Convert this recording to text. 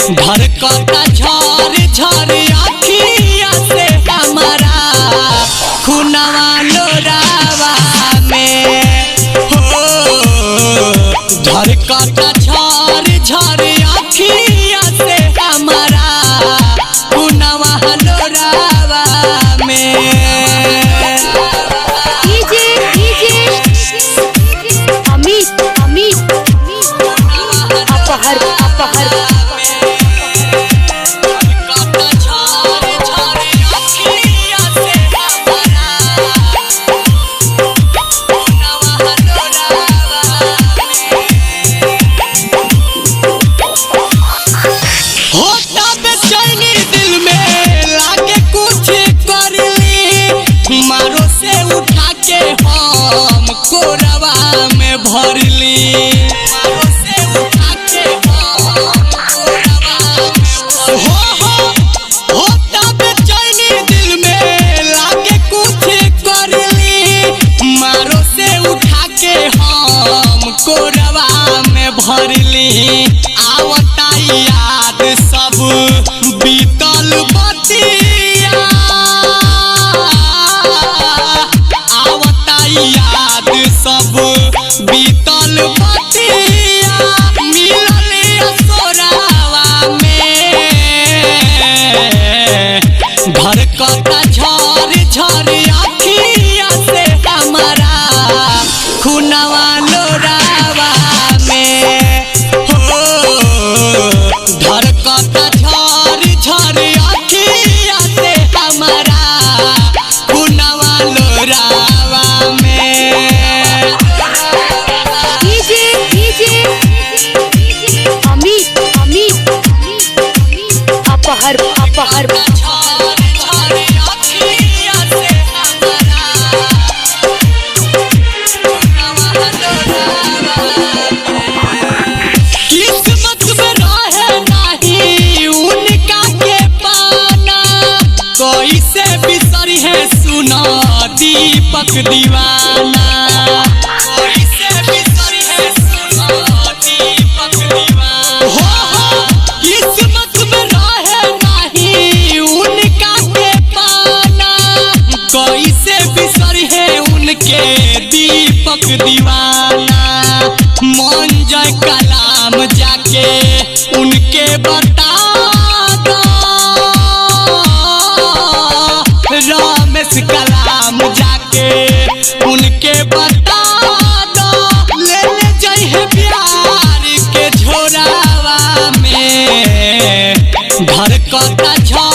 धड़कता झर झर अखिया से हमारा खुनवा लोरावा में हो। धड़कता झर झर अखिया से हमारा खुनवा लोरावा में। कोरवा में भरली मारो से उठा के हो तब चैनी दिल में लागे कुछ करली मारो से उठा के हम कोरवा में भरली। आवता याद सब बीतल बतिया आवता याद सब बीतल बतिया मिलल सोरावा में। धड़कता झर झर अखिया से हमारा खुनवा लोरावा में हो। धड़कता झर झर अखिया से हमारा खुनवा लोरावा में। किस्मत में रहे नहीं उनका के पाना कैसे बिसरी है सुना दीपक दीवाना। कैसे बिसरी है सुना दीपक दीवाना हो। किस्मत में रहे नहीं उनका के पाना कैसे बिसरी है उनके दीपक दीवाना। मन जय कलाम जाके उनके बता दो रमेश कलाम जाके उनके बता दो ले ले जाई है प्यार के झोरावा में। धड़कता झर